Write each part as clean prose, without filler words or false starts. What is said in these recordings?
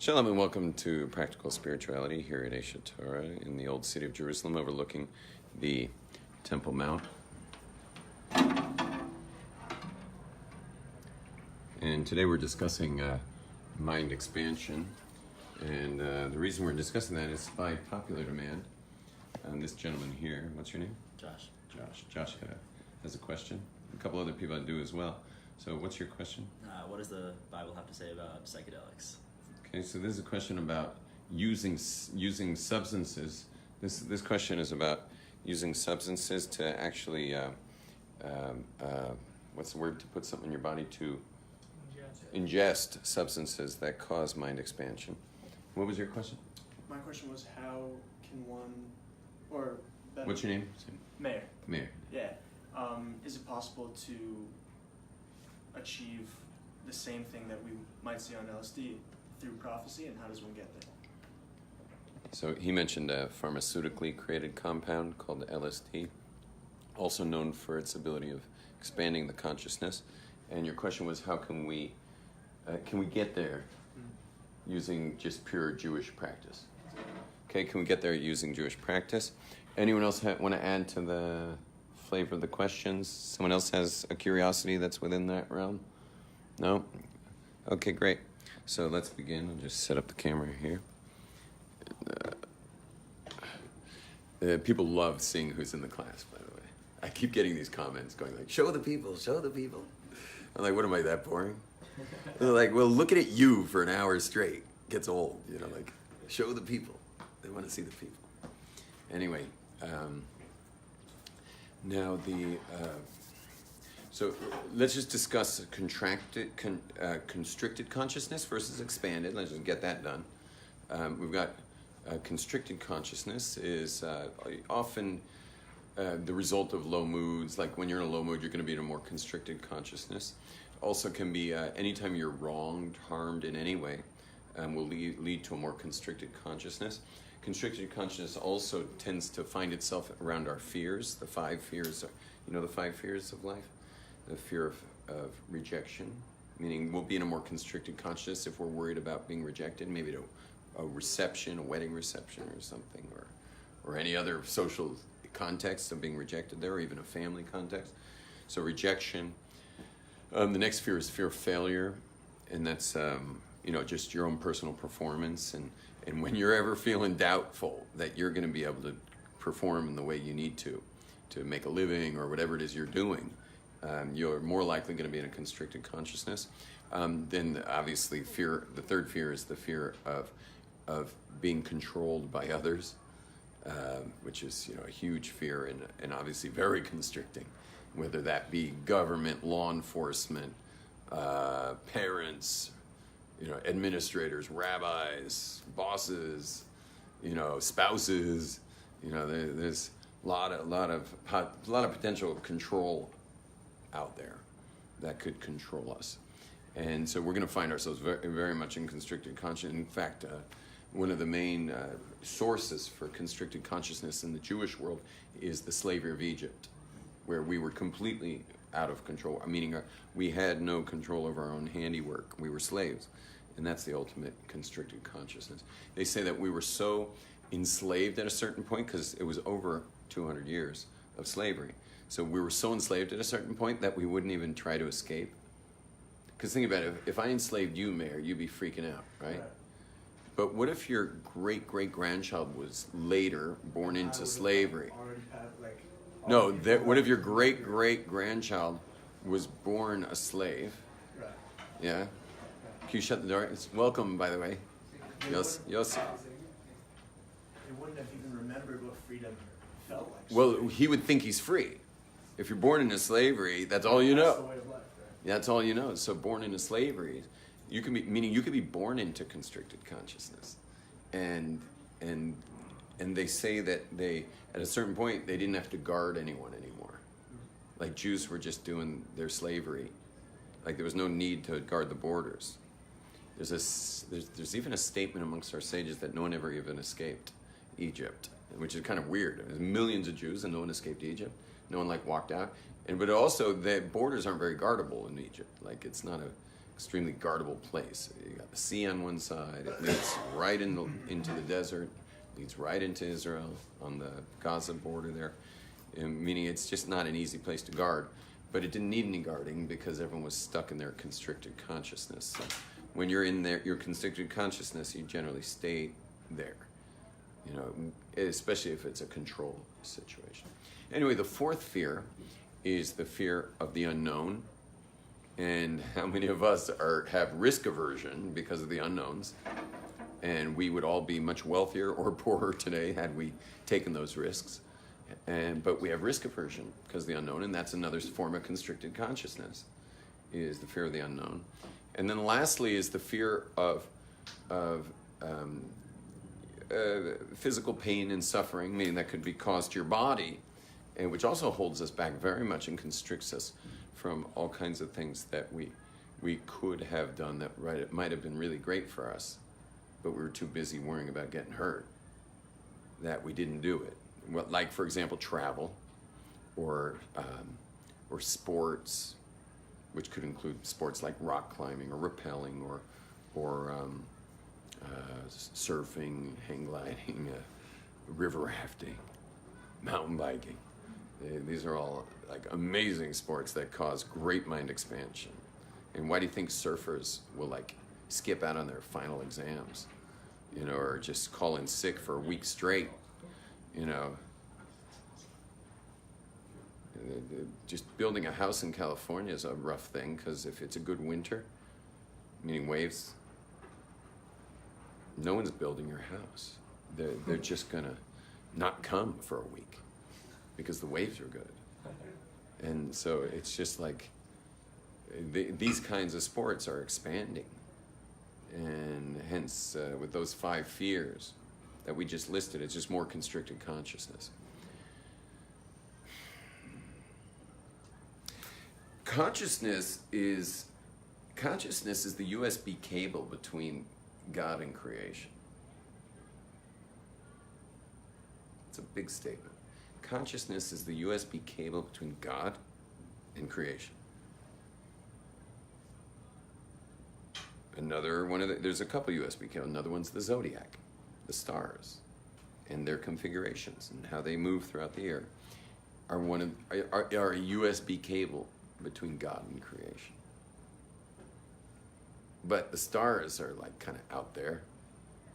Shalom and welcome to Practical Spirituality here at Esha Torah in the old city of Jerusalem overlooking the Temple Mount. And today we're discussing mind expansion. And the reason we're discussing that is by popular demand. This gentleman here, what's your name? Josh. Josh has a question. A couple other people do as well. So what's your question? What does the Bible have to say about psychedelics? Okay, so this is a question about using substances. This question is about using substances to actually, what's the word to put something in your body to ingest substances that cause mind expansion. What was your question? My question was how can one, or better, What's your name? Mayor. Mayor. Yeah. Is it possible to achieve the same thing that we might see on LSD through prophecy, and how does one get there? So he mentioned a pharmaceutically created compound called LSD, also known for its ability of expanding the consciousness. And your question was, how can we get there using just pure Jewish practice? Okay, can we get there using Jewish practice? Anyone else want to add to the flavor of the questions? Someone else has a curiosity that's within that realm? No? Okay, great. So let's begin. I'll just set up the camera here. People love seeing who's in the class, by the way. I keep getting these comments going like, show the people, show the people. I'm like, what am I, that boring? They're like, well, looking at you for an hour straight gets old, you know, like, show the people. They want to see the people. Anyway, now so let's just discuss constricted consciousness versus expanded. Let's just get that done. We've got constricted consciousness is often the result of low moods. Like when you're in a low mood, you're going to be in a more constricted consciousness. Also can be anytime you're wronged, harmed in any way, will lead to a more constricted consciousness. Constricted consciousness also tends to find itself around our fears, the 5 fears. You know the 5 fears of life? The fear of rejection, meaning we'll be in a more constricted consciousness if we're worried about being rejected, maybe to a reception, a wedding reception or something, or any other social context of being rejected there, or even a family context. So rejection. The next fear is fear of failure, and that's just your own personal performance. And when you're ever feeling doubtful that you're going to be able to perform in the way you need to make a living or whatever it is you're doing, you're more likely going to be in a constricted consciousness. Then obviously the third fear is the fear of being controlled by others, which is a huge fear and obviously very constricting, whether that be government, law enforcement, parents, administrators, rabbis, bosses, spouses. There's a lot of potential control out there that could control us. And so we're going to find ourselves very, very much in constricted consciousness. In fact, one of the main sources for constricted consciousness in the Jewish world is the slavery of Egypt, where we were completely out of control, meaning we had no control over our own handiwork. We were slaves, and that's the ultimate constricted consciousness. They say that we were so enslaved at a certain point, because it was over 200 years of slavery. So we were so enslaved at a certain point that we wouldn't even try to escape. Because think about it, if I enslaved you, Mayor, you'd be freaking out, right? But what if your great-great-grandchild was later born into slavery? What if your great-great-grandchild was born a slave? Right. Yeah? Can you shut the door? It's welcome, by the way. Yes. They wouldn't have even remembered what freedom felt like. Well, he would think he's free. If you're born into slavery, that's all you know. That's the way of life, right? Yeah, that's all you know. So born into slavery, you could be born into constricted consciousness, and they say that at a certain point they didn't have to guard anyone anymore. Like Jews were just doing their slavery, like there was no need to guard the borders. There's even a statement amongst our sages that no one ever even escaped Egypt, which is kind of weird. There's millions of Jews and no one escaped Egypt. No one walked out. But also the borders aren't very guardable in Egypt. Like it's not extremely guardable place. You got the sea on one side, it leads right into the desert, leads right into Israel on the Gaza border there, meaning it's just not an easy place to guard. But it didn't need any guarding because everyone was stuck in their constricted consciousness. So when you're in there, your constricted consciousness, you generally stay there, you know, especially if it's a control situation. Anyway, the fourth fear is the fear of the unknown. And how many of us have risk aversion because of the unknowns? And we would all be much wealthier or poorer today had we taken those risks. But we have risk aversion because of the unknown, and that's another form of constricted consciousness, is the fear of the unknown. And then lastly is the fear of physical pain and suffering, meaning that could be caused to your body, and which also holds us back very much and constricts us from all kinds of things that we could have done that it might have been really great for us, but we were too busy worrying about getting hurt that we didn't do it. Like, for example, travel or sports, which could include sports like rock climbing or rappelling or surfing, hang gliding, river rafting, mountain biking. These are all like amazing sports that cause great mind expansion. And why do you think surfers will like skip out on their final exams, you know, or just call in sick for a week straight? You know, just building a house in California is a rough thing because if it's a good winter, meaning waves, no one's building your house. They're just gonna not come for a week because the waves are good. And so it's just like these kinds of sports are expanding, and hence with those 5 fears that we just listed, it's just more constricted consciousness. Consciousness is the USB cable between God and creation. It's a big statement. Consciousness is the USB cable between God and creation. There's a couple USB cables. Another one's the zodiac, the stars, and their configurations and how they move throughout the year are a USB cable between God and creation. But the stars are like kind of out there,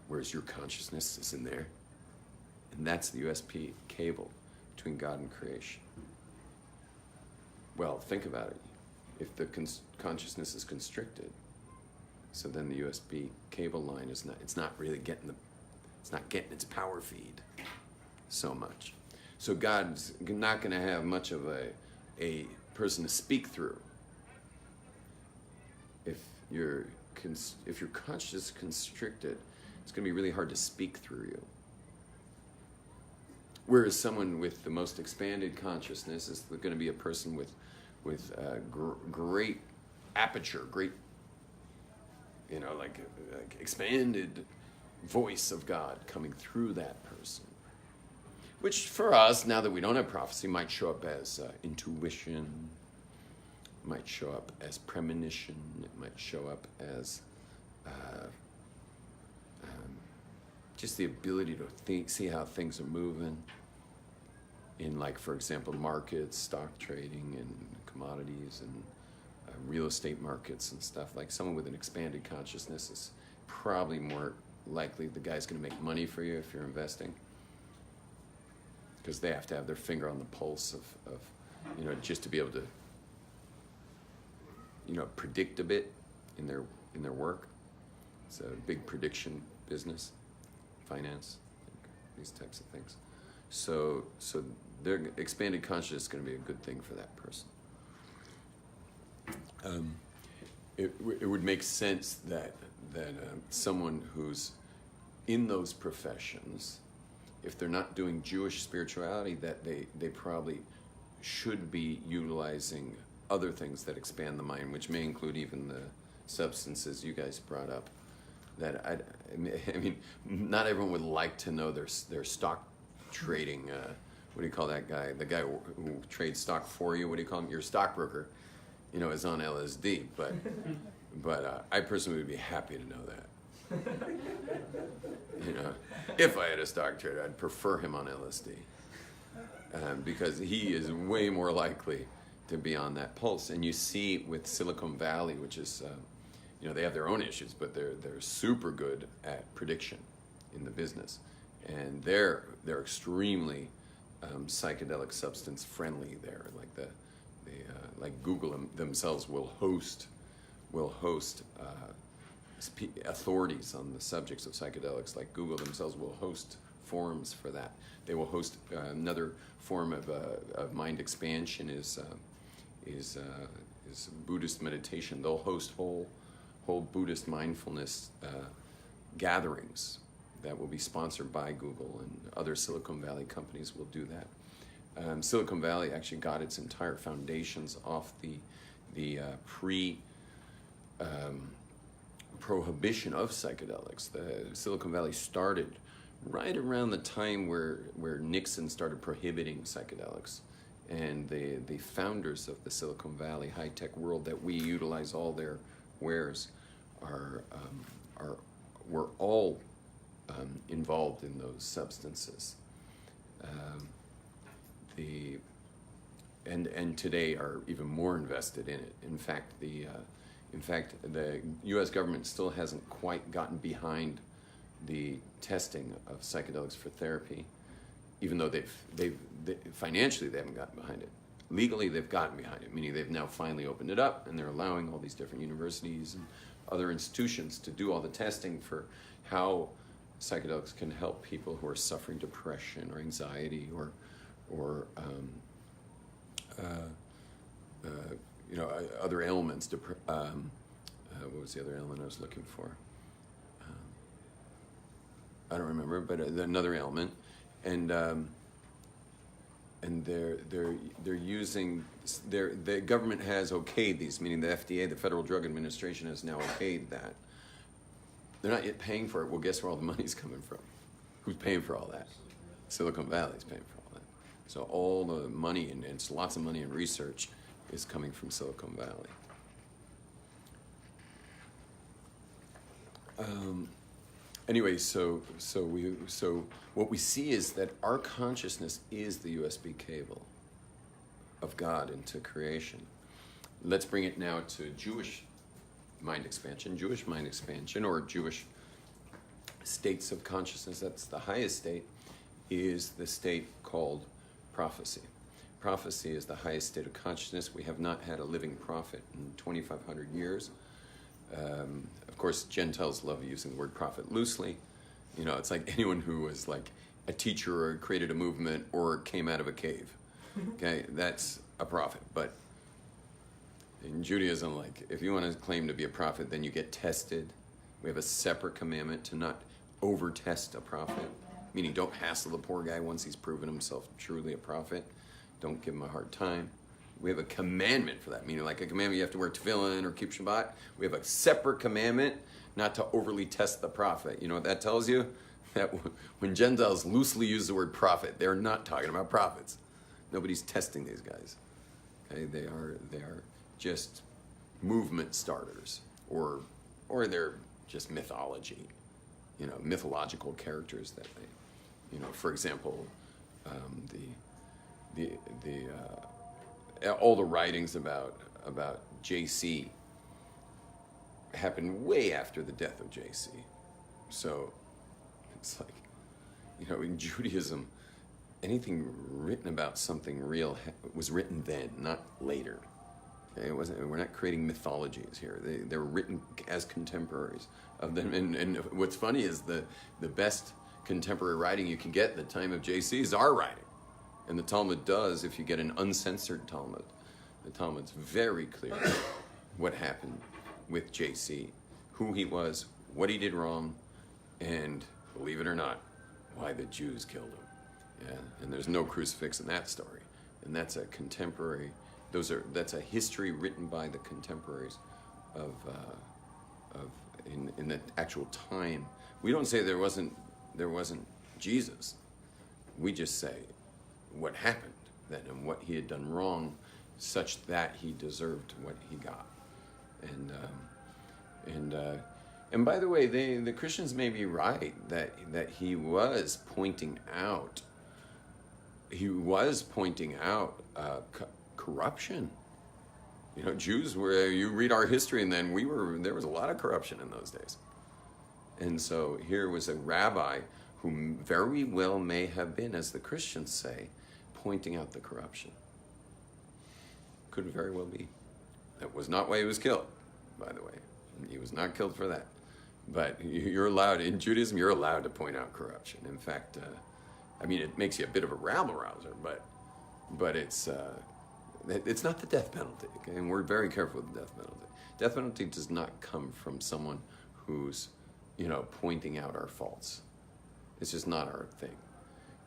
whereas your consciousness is in there. And that's the USB cable between God and creation. Well, think about it. If the consciousness is constricted, so then the USB cable line it's not getting its power feed so much. So God's not going to have much of a person to speak through. If your consciousness is constricted, it's going to be really hard to speak through you. Whereas someone with the most expanded consciousness is going to be a person with great aperture, great, you know, like expanded voice of God coming through that person. Which for us, now that we don't have prophecy, might show up as intuition, might show up as premonition, it might show up as just the ability to see how things are moving in, like, for example, markets, stock trading and commodities and real estate markets and stuff. Like someone with an expanded consciousness is probably more likely the guy's going to make money for you if you're investing, because they have to have their finger on the pulse of you know, just to be able to, you know, predict a bit in their work. It's a big prediction business, finance, these types of things. So their expanded consciousness is going to be a good thing for that person. It would make sense that someone who's in those professions, if they're not doing Jewish spirituality, that they probably should be utilizing other things that expand the mind, which may include even the substances you guys brought up. That I mean, not everyone would like to know their stock trading. What do you call that guy? The guy who trades stock for you. What do you call him? Your stockbroker. You know, is on LSD, But I personally would be happy to know that. If I had a stock trader, I'd prefer him on LSD because he is way more likely to be on that pulse. And you see with Silicon Valley, which is, they have their own issues, but they're super good at prediction in the business, and they're extremely psychedelic substance friendly. There, like Google themselves will host authorities on the subjects of psychedelics. Like Google themselves will host forums for that. They will host another form of mind expansion is Buddhist meditation. They'll host whole Buddhist mindfulness gatherings that will be sponsored by Google, and other Silicon Valley companies will do that. Silicon Valley actually got its entire foundations off the prohibition of psychedelics. The Silicon Valley started right around the time where Nixon started prohibiting psychedelics, and the founders of the Silicon Valley high-tech world that we utilize all their wares were all involved in those substances. And today are even more invested in it. In fact, the U.S. government still hasn't quite gotten behind the testing of psychedelics for therapy, even though they financially they haven't gotten behind it. Legally, they've gotten behind it, meaning they've now finally opened it up, and they're allowing all these different universities and other institutions to do all the testing for how psychedelics can help people who are suffering depression or anxiety or other ailments. What was the other ailment I was looking for? I don't remember, but another ailment, and they're using the government has okayed these, meaning the FDA, the Federal Drug Administration, has now okayed that. They're not yet paying for it. Well, guess where all the money's coming from? Who's paying for all that? Silicon Valley's paying for all that. So all the money, and it's lots of money in research, is coming from Silicon Valley. Anyway, so what we see is that our consciousness is the USB cable of God into creation. Let's bring it now to Jewish mind expansion, or Jewish states of consciousness. That's the highest state, is the state called prophecy. Prophecy is the highest state of consciousness. We have not had a living prophet in 2,500 years. Of course, Gentiles love using the word prophet loosely. It's like anyone who was like a teacher or created a movement or came out of a cave. Okay, that's a prophet. But in Judaism, like, if you want to claim to be a prophet, then you get tested. We have a separate commandment to not over-test a prophet, meaning don't hassle the poor guy once he's proven himself truly a prophet. Don't give him a hard time. We have a commandment for that, meaning like a commandment you have to wear tefillin or keep Shabbat. We have a separate commandment not to overly test the prophet. You know what that tells you? That when Gentiles loosely use the word prophet, they're not talking about prophets. Nobody's testing these guys. Okay, they are just movement starters, or they're just mythology, mythological characters that they, for example, all the writings about JC happened way after the death of JC. So it's like, in Judaism, anything written about something real was written then, not later. Okay? We're not creating mythologies here. They're written as contemporaries of them. And what's funny is the best contemporary writing you can get at the time of JC is our writing. And the Talmud does, if you get an uncensored Talmud, the Talmud's very clear what happened with JC, who he was, what he did wrong, and, believe it or not, why the Jews killed him. Yeah, and there's no crucifix in that story. And that's a contemporary, that's a history written by the contemporaries in the actual time. We don't say there wasn't Jesus. We just say what happened then and what he had done wrong, such that he deserved what he got. And by the way, the Christians may be right that he was pointing out. He was pointing out corruption. You know, Jews were. You read our history, and then there was a lot of corruption in those days. And so here was a rabbi who very well may have been, as the Christians say, pointing out the corruption. Could very well be. That was not why he was killed, by the way. He was not killed for that. But you're allowed, in Judaism, you're allowed to point out corruption. In fact, I mean, it makes you a bit of a rabble-rouser, but it's not the death penalty, okay? And we're very careful with the death penalty. Death penalty does not come from someone who's, pointing out our faults. It's just not our thing.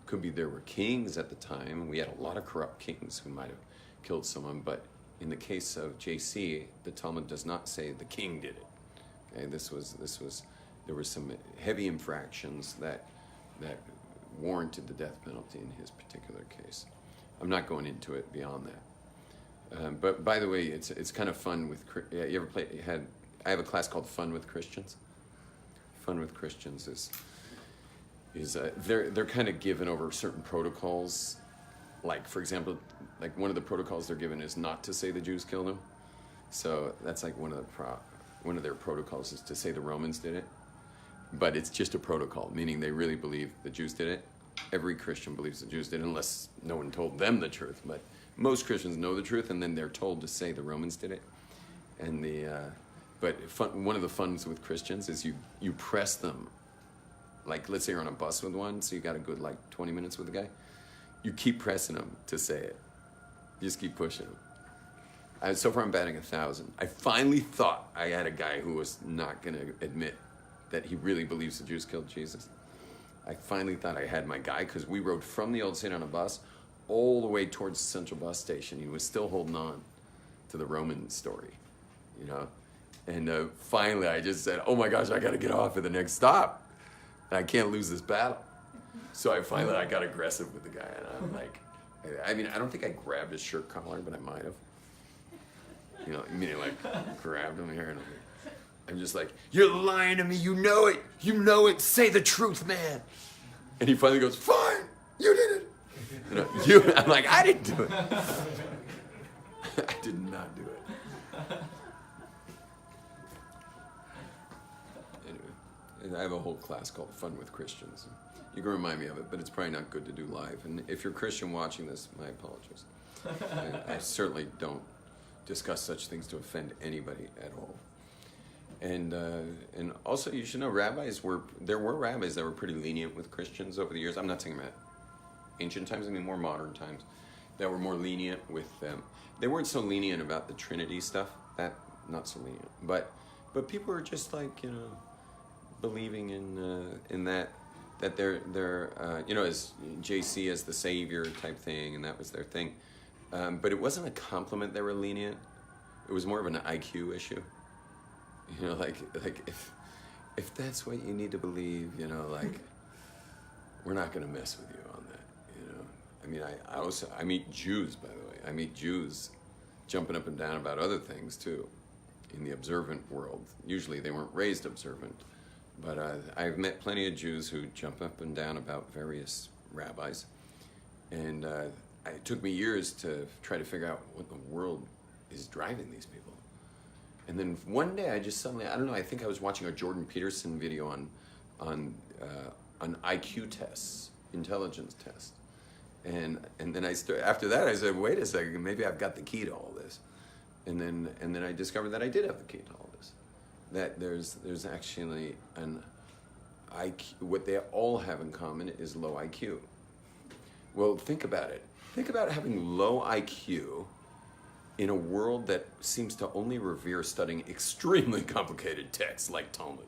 Could be there were kings at the time. We had a lot of corrupt kings who might have killed someone, but in the case of JC, the Talmud does not say the king did it. Okay, there were some heavy infractions that warranted the death penalty in his particular case. I'm not going into it beyond that. But by the way, it's kind of fun with. You ever I have a class called Fun with Christians. Fun with Christians is they're kind of given over certain protocols. Like, for example, like one of the protocols they're given is not to say the Jews killed him. So that's like one of their protocols is to say the Romans did it. But it's just a protocol, meaning they really believe the Jews did it. Every Christian believes the Jews did it, unless no one told them the truth. But most Christians know the truth, and then they're told to say the Romans did it. And one of the funs with Christians is you press them. Like, let's say you're on a bus with one, so you got a good 20 minutes with the guy. You keep pressing them to say it. You just keep pushing them. So far I'm batting 1,000. I finally thought I had a guy who was not going to admit that he really believes the Jews killed Jesus. I finally thought I had my guy, because we rode from the Old City on a bus all the way towards the Central Bus Station. He was still holding on to the Roman story, And finally I just said, oh my gosh, I got to get off at the next stop. I can't lose this battle. So I got aggressive with the guy, and I'm like, I don't think I grabbed his shirt collar, but I might have. Grabbed him here, and I'm just like, you're lying to me, you know it, say the truth, man. And he finally goes, fine, you did it. I'm like, I didn't do it. I did not do it. Anyway, I have a whole class called Fun with Christians. You can remind me of it, but it's probably not good to do live. And if you're a Christian watching this, my apologies. I certainly don't discuss such things to offend anybody at all. And also, you should know, there were rabbis that were pretty lenient with Christians over the years. I'm not saying about ancient times, I mean more modern times, that were more lenient with them. They weren't so lenient about the Trinity stuff, that not so lenient. But people were just believing in that they're as JC as the savior type thing, and that was their thing. But it wasn't a compliment they were lenient. It was more of an IQ issue. If that's what you need to believe, we're not going to mess with you on that. I mean, I meet Jews, by the way. I meet Jews jumping up and down about other things too, in the observant world. Usually they weren't raised observant. But I've met plenty of Jews who jump up and down about various rabbis. And it took me years to try to figure out what the world is driving these people. And then one day I just suddenly, I don't know, I think I was watching a Jordan Peterson video on IQ tests, intelligence tests. And then after that I said, wait a second, maybe I've got the key to all this. And then I discovered that I did have the key to all this. That there's actually an IQ. What they all have in common is low IQ. Well, think about it. Think about having low IQ in a world that seems to only revere studying extremely complicated texts like Talmud.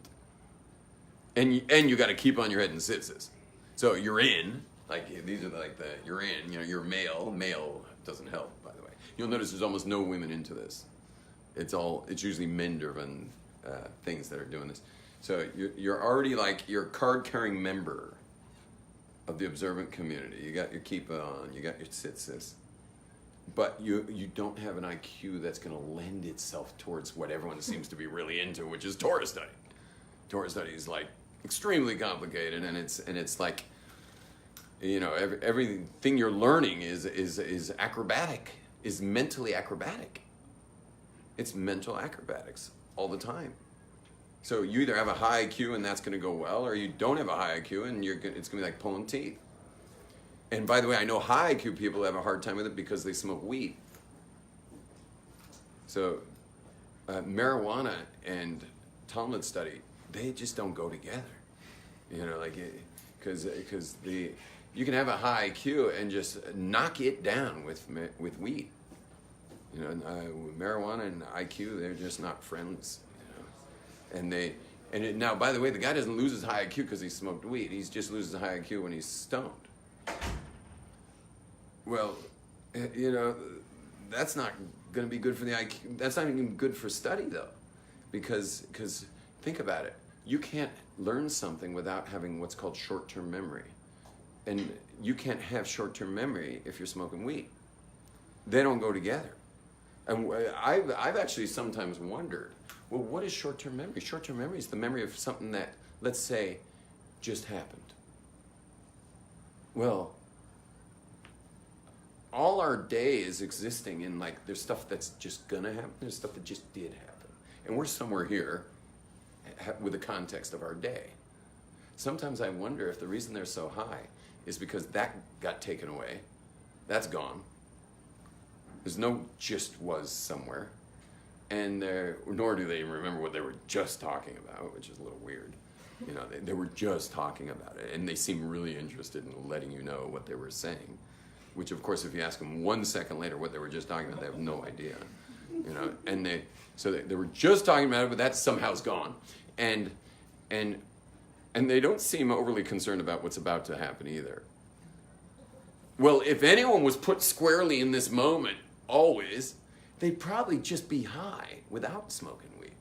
And you got to keep on your head in tzitzis. So you're in, these are you're in, you're male. Male doesn't help, by the way. You'll notice there's almost no women into this. It's usually men-driven things that are doing this. So you're already you're a card-carrying member of the observant community. You got your kippah on, you got your tzitzis. but you don't have an IQ that's going to lend itself towards what everyone seems to be really into, which is Torah study. Torah study is like extremely complicated, and it's like, you know, everything you're learning is acrobatic, is mentally acrobatic. It's mental acrobatics all the time. So you either have a high IQ and that's going to go well, or you don't have a high IQ and it's going to be like pulling teeth. And by the way, I know high IQ people have a hard time with it because they smoke weed. So marijuana and Talmud study, they just don't go together. You know, like, because you can have a high IQ and just knock it down with weed. You know, marijuana and IQ, they're just not friends. You know, now, by the way, the guy doesn't lose his high IQ because he smoked weed. He just loses high IQ when he's stoned. Well, you know, that's not going to be good for the IQ. That's not even good for study, though, because think about it. You can't learn something without having what's called short-term memory. And you can't have short-term memory if you're smoking weed. They don't go together. And I've actually sometimes wondered, well, what is short-term memory? Short-term memory is the memory of something that, let's say, just happened. Well, all our day is existing in, like, there's stuff that's just gonna happen, there's stuff that just did happen. And we're somewhere here with the context of our day. Sometimes I wonder if the reason they're so high is because that got taken away. That's gone. There's no just was somewhere. And nor do they even remember what they were just talking about, which is a little weird. You know, they were just talking about it, and they seem really interested in letting you know what they were saying. Which, of course, if you ask them 1 second later what they were just talking about, they have no idea. You know, and they were just talking about it, but that somehow's gone. And they don't seem overly concerned about what's about to happen either. Well, if anyone was put squarely in this moment, always, they'd probably just be high without smoking weed.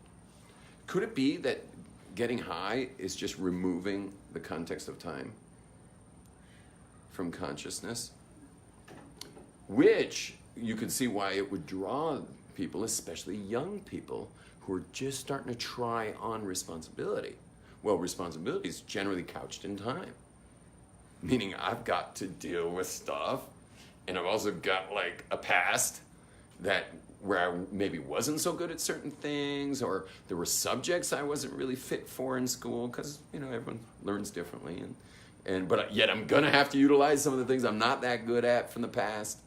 Could it be that getting high is just removing the context of time from consciousness? Which you could see why it would draw people, especially young people, who are just starting to try on responsibility. Well, responsibility is generally couched in time. Meaning I've got to deal with stuff, and I've also got like a past where I maybe wasn't so good at certain things, or there were subjects I wasn't really fit for in school, because, you know, everyone learns differently, but yet I'm gonna have to utilize some of the things I'm not that good at from the past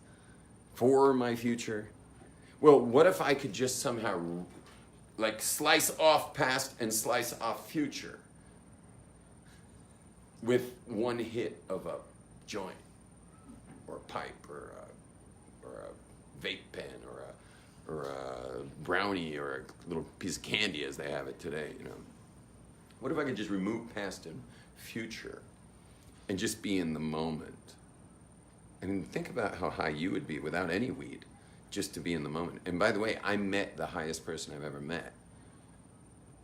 for my future. Well, what if I could just somehow like slice off past and slice off future with one hit of a joint or a pipe or a vape pen or a brownie or a little piece of candy as they have it today, you know? What if I could just remove past and future and just be in the moment? I mean, think about how high you would be without any weed, just to be in the moment. And by the way, I met the highest person I've ever met.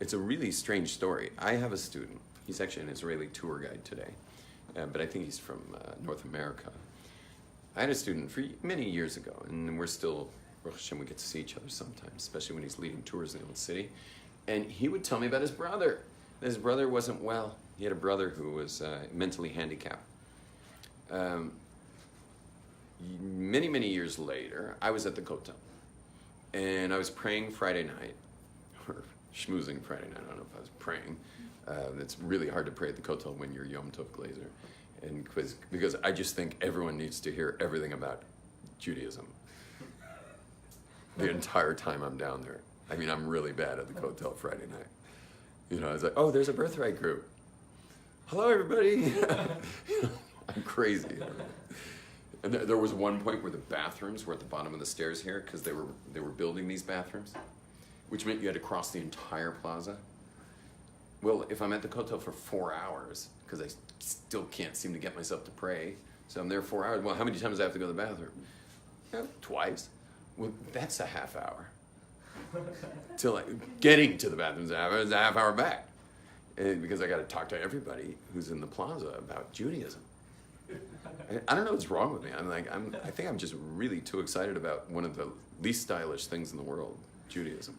It's a really strange story. I have a student. He's actually an Israeli tour guide today, but I think he's from North America. I had a student for many years ago, and we're still, Baruch Hashem, we get to see each other sometimes, especially when he's leading tours in the old city. And he would tell me about his brother. His brother wasn't well. He had a brother who was mentally handicapped. Many, many years later, I was at the Kotel, and I was praying Friday night, or schmoozing Friday night. I don't know if I was praying. It's really hard to pray at the Kotel when you're Yom Tov Glazer, and because I just think everyone needs to hear everything about Judaism the entire time I'm down there. I mean, I'm really bad at the Kotel Friday night. You know, I was like, oh, there's a birthright group. Hello, everybody. I'm crazy. And there was one point where the bathrooms were at the bottom of the stairs here because they were building these bathrooms, which meant you had to cross the entire plaza. Well, if I'm at the Kotel for 4 hours, because I still can't seem to get myself to pray, so I'm there 4 hours. Well, how many times do I have to go to the bathroom? Twice. Well, that's a half hour. Till getting to the bathroom is a half hour back, because I got to talk to everybody who's in the plaza about Judaism. I don't know what's wrong with me. I think I'm just really too excited about one of the least stylish things in the world, Judaism.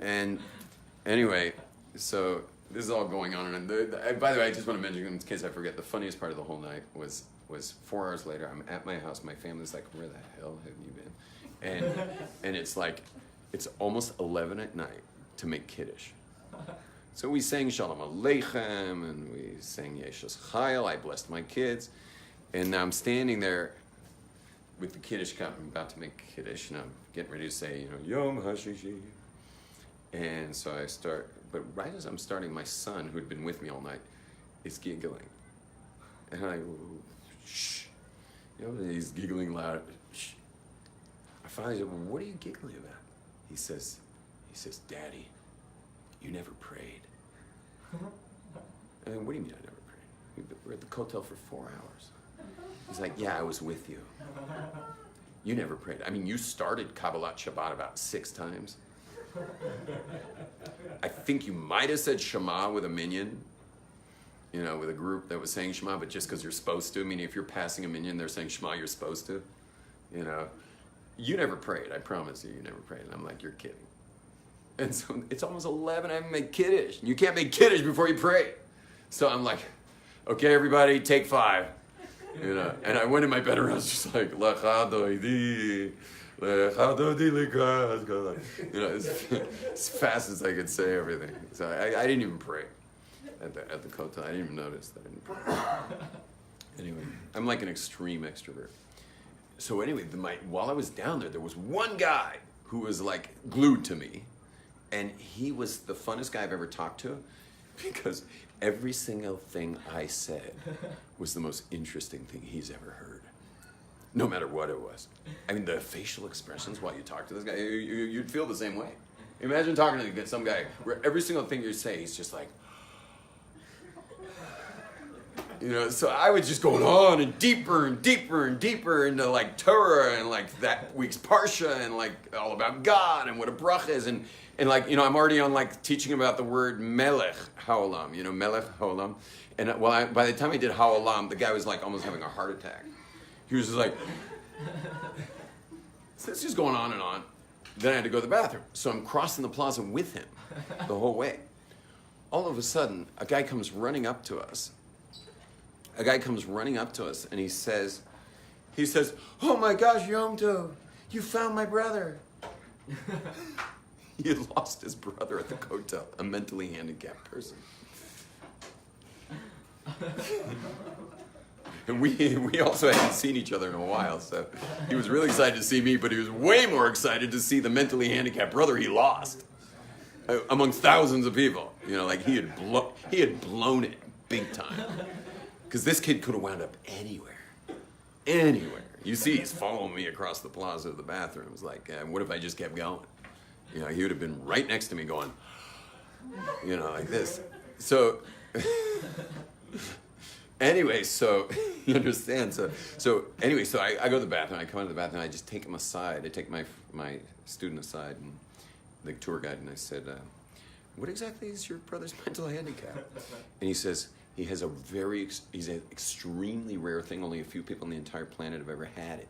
And anyway, so this is all going on. And by the way, I just want to mention, in case I forget, the funniest part of the whole night was 4 hours later. I'm at my house. My family's like, "Where the hell have you been?" And it's like, it's almost 11 at night to make Kiddush. So we sang Shalom Aleichem, and we sang Yeshus Chayil. I blessed my kids. And now I'm standing there with the Kiddush cup. I'm about to make Kiddush, and I'm getting ready to say, Yom HaShishi. And so I start, but right as I'm starting, my son, who had been with me all night, is giggling. And I go, shh. He's giggling loud. Shh. I finally said, well, what are you giggling about? He says, Daddy, you never prayed. And what do you mean I never prayed? We were at the Kotel for 4 hours. He's like, yeah, I was with you. You never prayed. I mean, you started Kabbalat Shabbat about 6 times. I think you might have said Shema with a minyan, with a group that was saying Shema, but just because you're supposed to. I mean, if you're passing a minyan, they're saying Shema, you're supposed to. You never prayed. I promise you never prayed. And I'm like, you're kidding. And so it's almost 11. I haven't made Kiddush. You can't make Kiddush before you pray. So I'm like, okay, everybody, take 5. And I went in my bedroom. I was just like, as fast as I could say everything. So I didn't even pray at the Kotel. I didn't even notice that I didn't pray. Anyway, I'm like an extreme extrovert. So anyway, while I was down there was one guy who was like glued to me, and he was the funnest guy I've ever talked to, because every single thing I said was the most interesting thing he's ever heard, no matter what it was. I mean, the facial expressions while you talk to this guy, you'd feel the same way. Imagine talking to some guy where every single thing you say, he's just like, so I was just going on and deeper and deeper and deeper into like Torah and like that week's Parsha and like all about God and what a bracha is and like, I'm already on like teaching about the word Melech Haolam, Melech Haolam. And by the time I did Haolam, the guy was like almost having a heart attack. He was just like, so it's just going on and on. Then I had to go to the bathroom. So I'm crossing the plaza with him the whole way. All of a sudden, a guy comes running up to us. And he says, oh my gosh, Yom Tov, you found my brother. He had lost his brother at the Kotel, a mentally handicapped person. And we also hadn't seen each other in a while, so he was really excited to see me, but he was way more excited to see the mentally handicapped brother he lost among thousands of people. Like he had blown it big time. Because this kid could have wound up anywhere. You see, he's following me across the plaza to the bathroom. It's like, what if I just kept going? He would have been right next to me going, like this. So, anyway, so, you understand? So I go to the bathroom. I come out of the bathroom. I just take him aside. I take my student aside, and the tour guide, and I said, what exactly is your brother's mental handicap? And he says, he's an extremely rare thing. Only a few people on the entire planet have ever had it.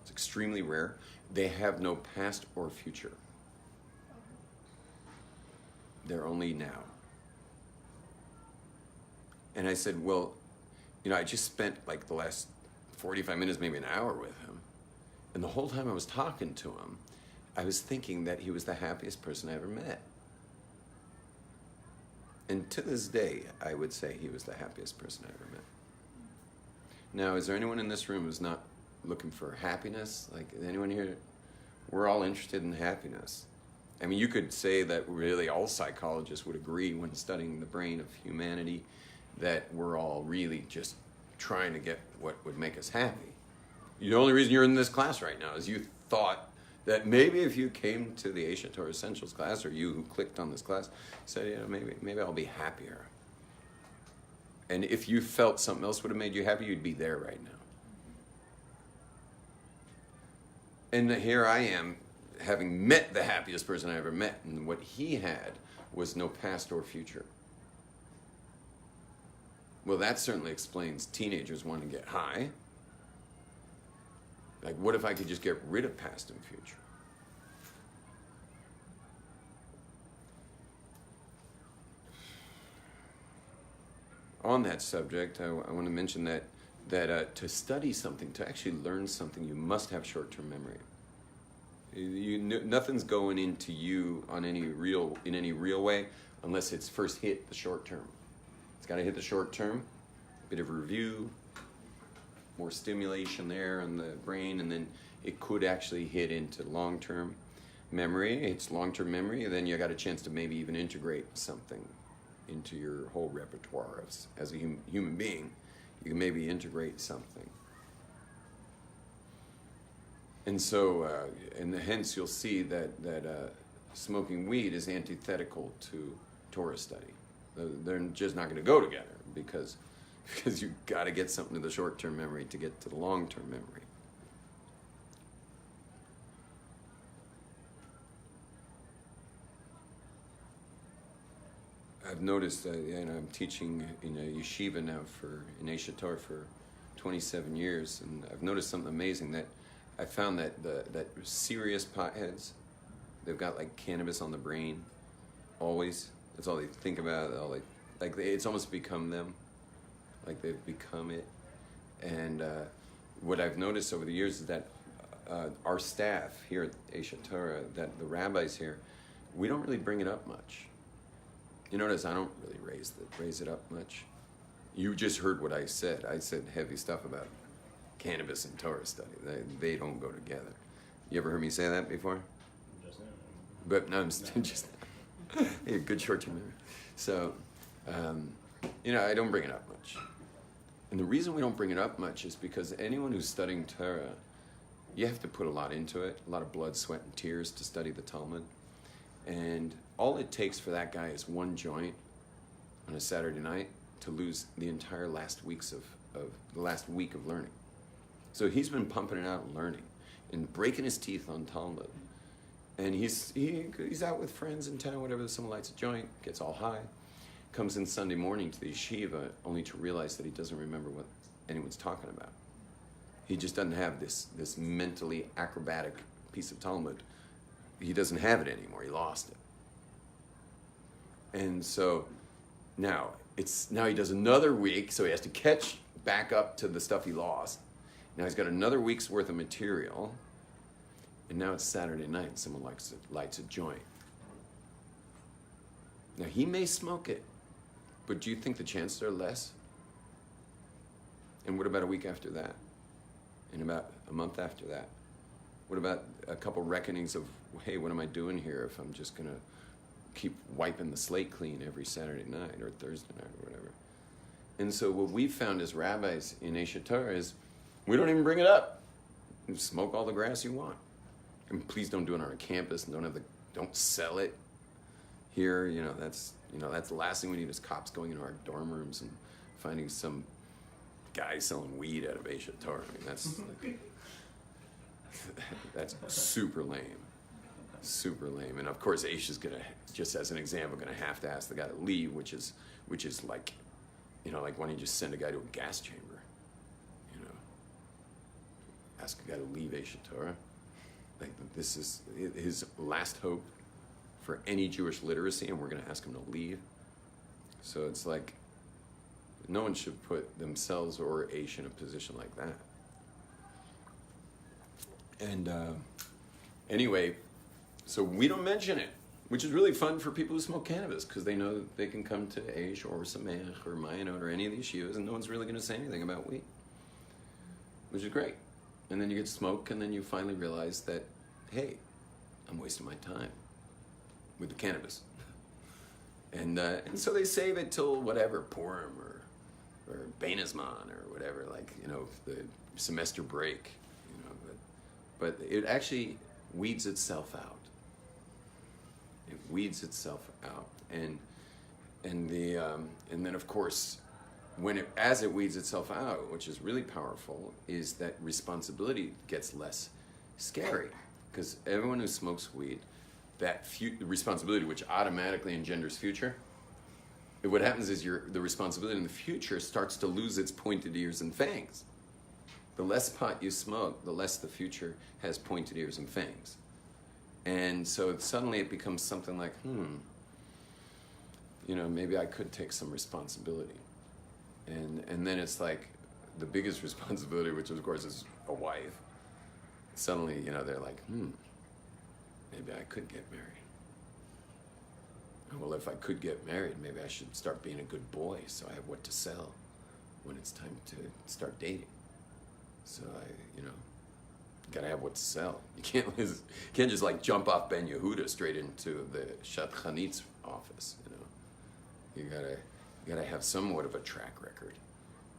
It's extremely rare. They have no past or future. They're only now. And I said, well, I just spent like the last 45 minutes, maybe an hour with him. And the whole time I was talking to him, I was thinking that he was the happiest person I ever met. And to this day, I would say he was the happiest person I ever met. Now, is there anyone in this room who's not looking for happiness? Like, anyone here? We're all interested in happiness. I mean, you could say that really all psychologists would agree when studying the brain of humanity that we're all really just trying to get what would make us happy. The only reason you're in this class right now is you thought that maybe if you came to the Ancient Torah Essentials class, or you who clicked on this class, said, maybe I'll be happier. And if you felt something else would have made you happy, you'd be there right now. And here I am, having met the happiest person I ever met, and what he had was no past or future. Well, that certainly explains teenagers wanting to get high. Like, what if I could just get rid of past and future? On that subject, I want to mention that to study something, to actually learn something, you must have short-term memory. Nothing's going into you in any real way unless it's first hit the short term. It's got to hit the short term, a bit of review, more stimulation there on the brain, and then it could actually hit into long-term memory. It's long-term memory, and then you got a chance to maybe even integrate something into your whole repertoire as a human being. You can maybe integrate something. And so, and hence you'll see that smoking weed is antithetical to Torah study. They're just not going to go together because you've got to get something to the short-term memory to get to the long-term memory. I've noticed that, I'm teaching in a yeshiva now in Aish Torah for 27 years, and I've noticed something amazing that I found that that serious potheads, they've got like cannabis on the brain, always. That's all they think about. It's almost become them, like they've become it. And what I've noticed over the years is that our staff here at Aish Torah, that the rabbis here, we don't really bring it up much. You notice I don't really raise it up much. You just heard what I said. I said heavy stuff about cannabis and Torah study. They don't go together. You ever heard me say that before? Just now. But no, I'm just yeah, good short-term memory. So, I don't bring it up much. And the reason we don't bring it up much is because anyone who's studying Torah, you have to put a lot into it, a lot of blood, sweat, and tears to study the Talmud. And all it takes for that guy is one joint on a Saturday night to lose the entire last week of learning. So he's been pumping it out and learning and breaking his teeth on Talmud. And he's out with friends in town, whatever, someone lights a joint, gets all high, comes in Sunday morning to the yeshiva only to realize that he doesn't remember what anyone's talking about. He just doesn't have this mentally acrobatic piece of Talmud. He doesn't have it anymore. He lost it. And so now he does another week, so he has to catch back up to the stuff he lost. Now he's got another week's worth of material, and now it's Saturday night and someone lights a joint. Now he may smoke it, but do you think the chances are less? And what about a week after that? And about a month after that? What about a couple reckonings of, hey, what am I doing here if I'm just going to keep wiping the slate clean every Saturday night or Thursday night or whatever? And so what we've found as rabbis in Aish Torah is we don't even bring it up. You smoke all the grass you want. And please don't do it on our campus and don't sell it here. That's the last thing we need is cops going into our dorm rooms and finding some guy selling weed out of Aish Torah. I mean, that's super lame. Super lame. And of course, Aish is gonna, just as an example, gonna have to ask the guy to leave, which is like, like why don't you just send a guy to a gas chamber? Ask a guy to leave Aish Torah. Like, this is his last hope for any Jewish literacy, and we're gonna ask him to leave. So it's like, no one should put themselves or Aish in a position like that. And anyway, so we don't mention it, which is really fun for people who smoke cannabis because they know that they can come to Aish or Sameach or Mayanot or any of these yeshivas and no one's really going to say anything about weed, which is great. And then you get to smoke and then you finally realize that, hey, I'm wasting my time with the cannabis. And so they save it till whatever, Purim or Bein Hazman or whatever, like, the semester break. But it actually weeds itself out. It weeds itself out, and then of course, as it weeds itself out, which is really powerful, is that responsibility gets less scary because everyone who smokes weed, that responsibility, which automatically engenders future, what happens is the responsibility in the future starts to lose its pointed ears and fangs. The less pot you smoke, the less the future has pointed ears and fangs. And so suddenly it becomes something like, maybe I could take some responsibility. And then it's like the biggest responsibility, which of course is a wife. Suddenly, they're like, maybe I could get married. Well, if I could get married, maybe I should start being a good boy so I have what to sell when it's time to start dating. So gotta have what to sell. You can't just like jump off Ben Yehuda straight into the Shadchanit's office. You gotta have somewhat of a track record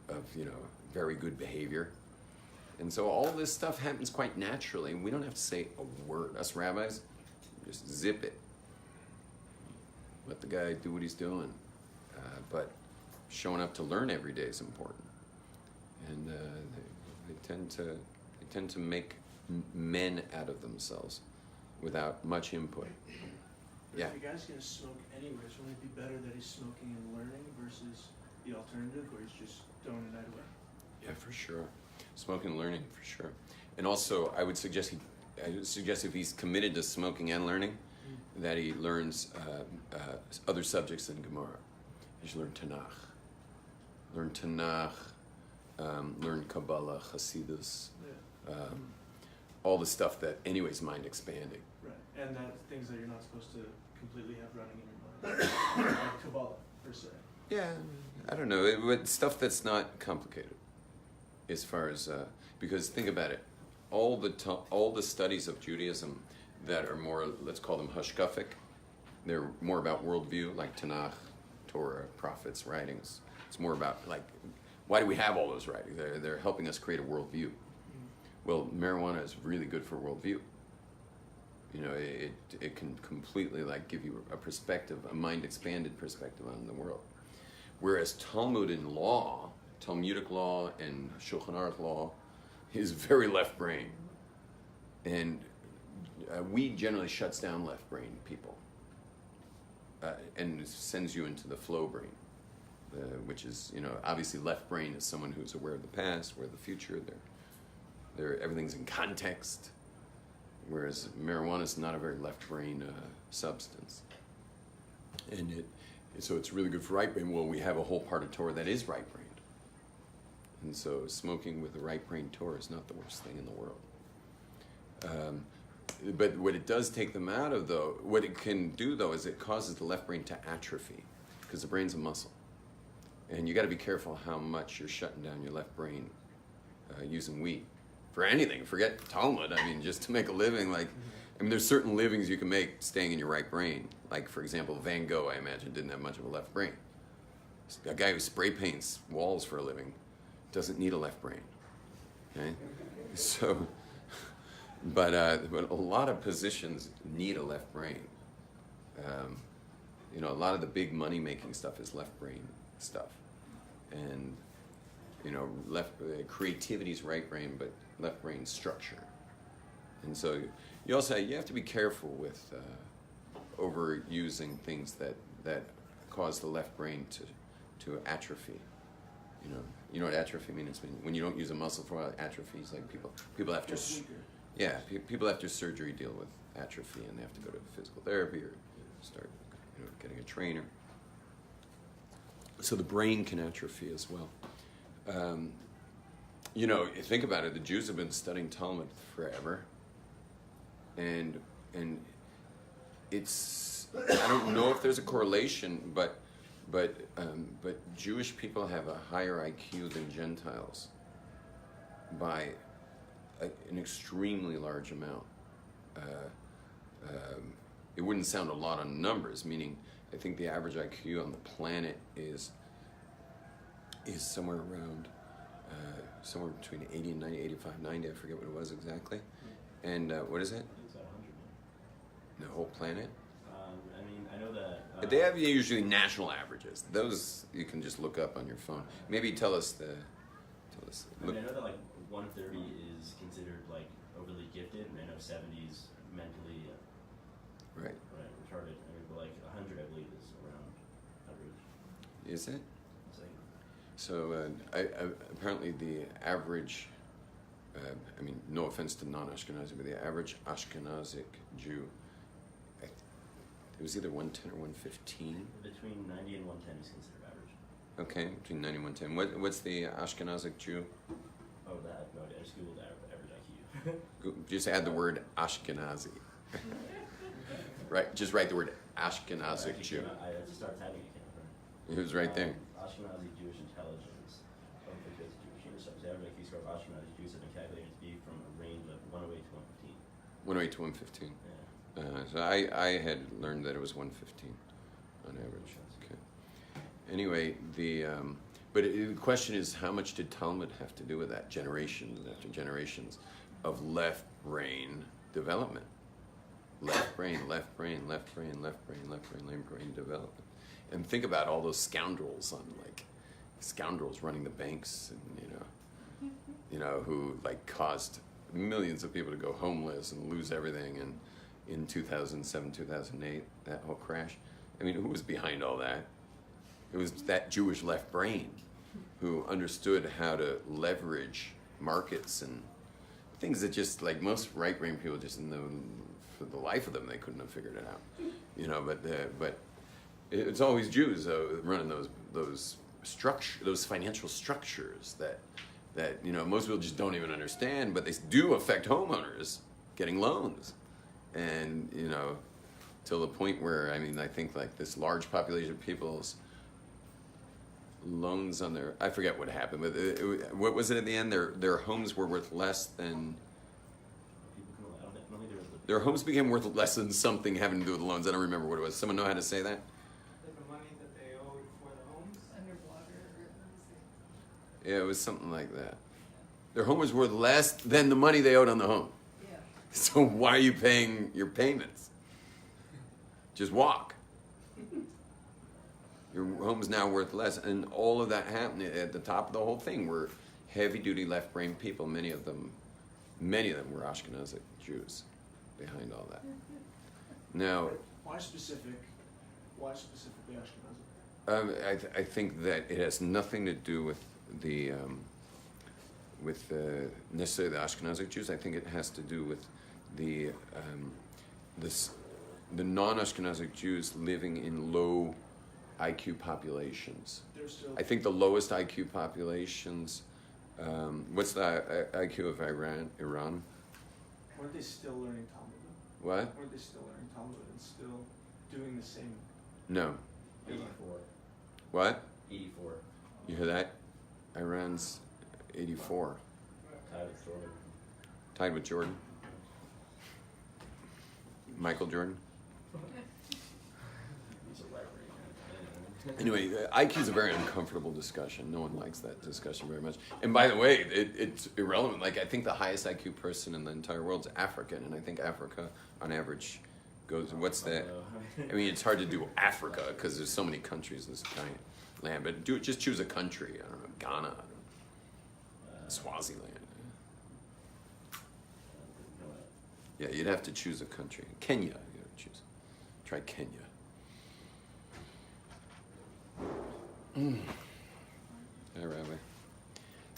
of very good behavior. And so all this stuff happens quite naturally. We don't have to say a word. Us rabbis, just zip it. Let the guy do what he's doing. But showing up to learn every day is important. And they tend to make men out of themselves without much input. But Yeah. if the guy's going to smoke anyways, wouldn't it be better that he's smoking and learning versus the alternative where he's just throwing the night away? Yeah, for sure. Smoking and learning, for sure. And also, I would suggest if he's committed to smoking and learning, that he learns other subjects in Gemara. He should learn Tanakh, learn Kabbalah, Hasidus, all the stuff that anyways mind expanding. Right, and that things that you're not supposed to completely have running in your mind, like Kabbalah per se. Yeah, I don't know. But stuff that's not complicated, as far as because think about it, all the studies of Judaism that are more, let's call them hashkafic, they're more about worldview, like Tanakh, Torah, prophets, writings. It's more about like, why do we have all those writings? They're helping us create a worldview. Well, marijuana is really good for worldview. It can completely like give you a perspective, a mind expanded perspective on the world. Whereas Talmud and law, Talmudic law and Shulchan Aruch law, is very left brain, and weed generally shuts down left brain people, and sends you into the flow brain, which is obviously left brain is someone who's aware of the past, aware of the future. Everything's in context. Whereas marijuana is not a very left brain substance, and so it's really good for right brain. Well, we have a whole part of Torah that is right brained, and so smoking with the right brain Torah is not the worst thing in the world. But what it does take them out of, though, what it can do though is it causes the left brain to atrophy, because the brain's a muscle, and you got to be careful how much you're shutting down your left brain using weed. For anything, forget Talmud. I mean, just to make a living, there's certain livings you can make staying in your right brain. Like, for example, Van Gogh, I imagine, didn't have much of a left brain. A guy who spray paints walls for a living doesn't need a left brain. Okay? So, but a lot of positions need a left brain. A lot of the big money-making stuff is left brain stuff. And left creativity is right brain, but left brain structure. And so you have to be careful with overusing things that cause the left brain to atrophy. You know what atrophy means? When you don't use a muscle for a while, atrophy is like people after people after surgery deal with atrophy, and they have to go to physical therapy or start getting a trainer. So the brain can atrophy as well. You think about it, the Jews have been studying Talmud forever, and it's, I don't know if there's a correlation, but Jewish people have a higher IQ than Gentiles by an extremely large amount. It wouldn't sound a lot on numbers, meaning I think the average IQ on the planet is somewhere around somewhere between 80 and 90, 85, 90, I forget what it was exactly. And what is it? It's about 100 million. The whole planet? I know that... They have usually national averages. Those you can just look up on your phone. Maybe tell us. I know that 130 is considered overly gifted, and I know 70 is mentally Right. retarded. But 100, I believe, is around average. Is it? It's like, So apparently the average, I mean, no offense to non-Ashkenazi, but the average Ashkenazic Jew, it was either 110 or 115. between 90 and 110 is considered average. Okay, between 90 and 110. What's the Ashkenazic Jew? Oh, that I have no idea. I just googled average IQ. Just add the word Ashkenazi. Right, just write the word Ashkenazic Jew. I had to start typing it. It was right there. Ashkenazi Jewish intelligence. Jewish English studies. The average IQ score of Ashkenazi Jews have been calculated to be from a range of 108 to 115. 108 to 115. Yeah. So I had learned that it was 115 on average. Okay. Anyway, the question is, how much did Talmud have to do with that? Generations after generations of left brain development. Left brain, left brain, left brain, left brain, left brain, left brain development. And think about all those scoundrels running the banks, and who like caused millions of people to go homeless and lose everything, and in 2007, 2008, that whole crash. I mean, who was behind all that? It was that Jewish left brain who understood how to leverage markets and things that just like most right brain people just for the life of them they couldn't have figured it out. But it's always Jews running those financial structures that most people just don't even understand, but they do affect homeowners getting loans. And, till the point where, I think like this large population of people's loans on I forget what happened, but what was it at the end? Their homes were worth less than, their homes became worth less than something having to do with the loans. I don't remember what it was. Someone know how to say that? The money that they owed for the homes? Underwater. Yeah, it was something like that. Their home was worth less than the money they owed on the home. Yeah. So why are you paying your payments? Just walk. Your home's now worth less. And all of that happened at the top of the whole thing were heavy-duty left-brain people. Many of them were Ashkenazic Jews behind all that. Now, Why specifically Ashkenazi? I think that it has nothing to do with necessarily the Ashkenazic Jews. I think it has to do with the non-Ashkenazic Jews living in low IQ populations. They're still I think the lowest IQ populations. What's the IQ of Iran? weren't they still learning Talmud? What? Weren't they still learning Talmud and still doing the same? No. 84. What? 84. You hear that? Iran's 84. Tied with Jordan. Tied with Jordan. Michael Jordan. He's a library. Anyway, IQ is a very uncomfortable discussion. No one likes that discussion very much. And by the way, it's irrelevant. Like, I think the highest IQ person in the entire world is African, and I think Africa, on average, goes. What's that? I mean, it's hard to do Africa because there's so many countries in this giant land. But just choose a country. I don't know, Ghana, I don't know, Swaziland. Yeah, you'd have to choose a country. Kenya, you gotta choose. Try Kenya. Hi, Rabbi.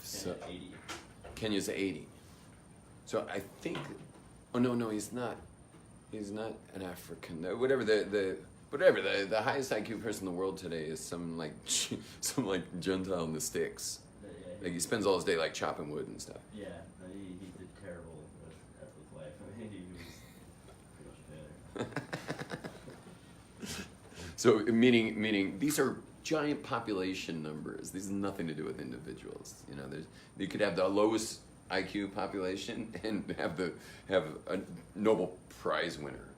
So, 80. Kenya's 80. So I think. Oh no, he's not. He's not an African. Whatever the highest IQ person in the world today is some like Gentile in the sticks. Like he spends all his day like chopping wood and stuff. Yeah, he did terrible with life. I mean, he was pretty much a failure. So meaning these are giant population numbers. These have nothing to do with individuals. You could have the lowest IQ population and have a Nobel Prize winner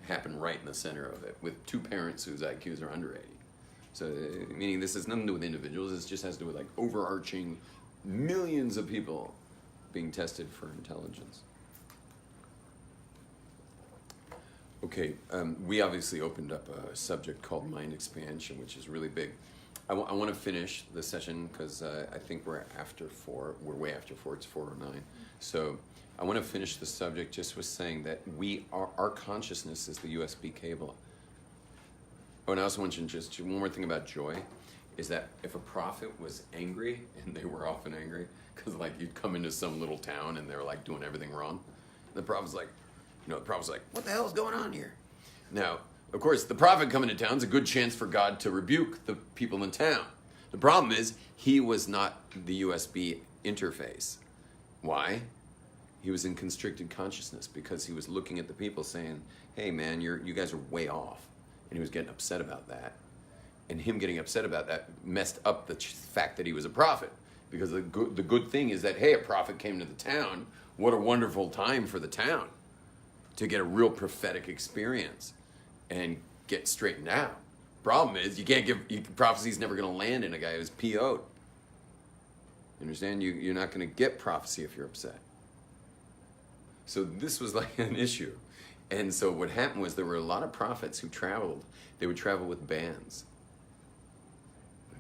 happen right in the center of it with two parents whose IQs are under 80. So meaning this has nothing to do with individuals. This just has to do with like overarching millions of people being tested for intelligence. Okay, we obviously opened up a subject called mind expansion, which is really big. I want to finish the session because I think we're after 4. We're way after 4. It's 4:09. So I want to finish the subject just with saying that our consciousness is the USB cable. Oh, and I also want to just one more thing about joy. is that if a prophet was angry, and they were often angry, because like you'd come into some little town and they're like doing everything wrong, the prophet's like, what the hell's going on here? Now, of course, the prophet coming to town is a good chance for God to rebuke the people in town. The problem is he was not the USB interface. Why? He was in constricted consciousness because he was looking at the people saying, hey man, you guys are way off. And he was getting upset about that. And him getting upset about that messed up the fact that he was a prophet. Because the good thing is that, hey, a prophet came to the town. What a wonderful time for the town to get a real prophetic experience and get straightened out. Problem is, you can't prophecy's never going to land in a guy who's PO'd. You understand? You're not going to get prophecy if you're upset. So this was like an issue. And so what happened was there were a lot of prophets who traveled. They would travel with bands.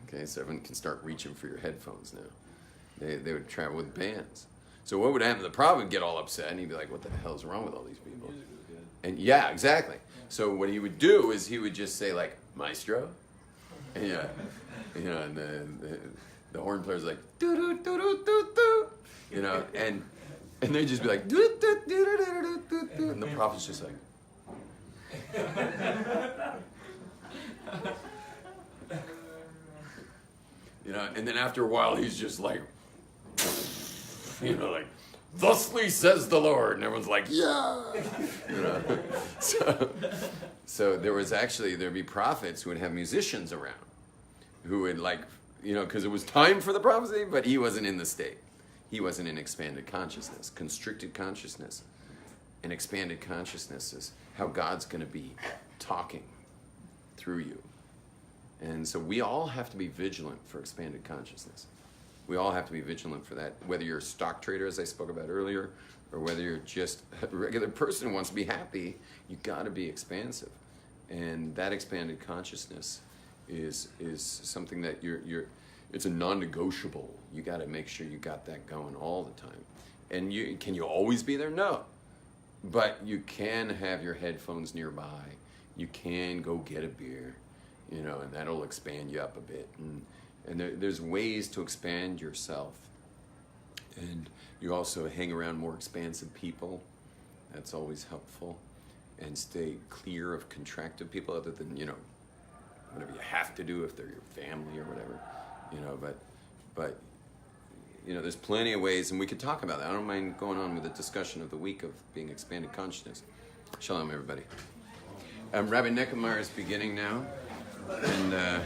Okay, so everyone can start reaching for your headphones now. They would travel with bands. So what would happen? The prophet would get all upset and he'd be like, what the hell is wrong with all these people? Music was good. And yeah, exactly. So what he would do is he would just say like, maestro? And and the horn player's like, doo doo doo doo doo doo, and they'd just be like, doo doo doo doo doo doo doo, and the prophet's just like, and then after a while he's just like, like, thusly says the Lord, and everyone's like, yeah, So there'd be prophets who would have musicians around, who would because it was time for the prophecy, but he wasn't in the state. He wasn't in expanded consciousness. Constricted consciousness and expanded consciousness is how God's going to be talking through you. And so we all have to be vigilant for expanded consciousness. We all have to be vigilant for that, whether you're a stock trader, as I spoke about earlier, or whether you're just a regular person who wants to be happy. You got to be expansive. And that expanded consciousness is something that it's a non-negotiable. You got to make sure you got that going all the time. And can you always be there? No. But you can have your headphones nearby. You can go get a beer, and that'll expand you up a bit. And there's ways to expand yourself. And you also hang around more expansive people. That's always helpful. And stay clear of contracted people, other than, whatever you have to do if they're your family or whatever. But there's plenty of ways, and we could talk about that. I don't mind going on with the discussion of the week of being expanded consciousness. Shalom, everybody. Rabbi Neckemeyer is beginning now. And...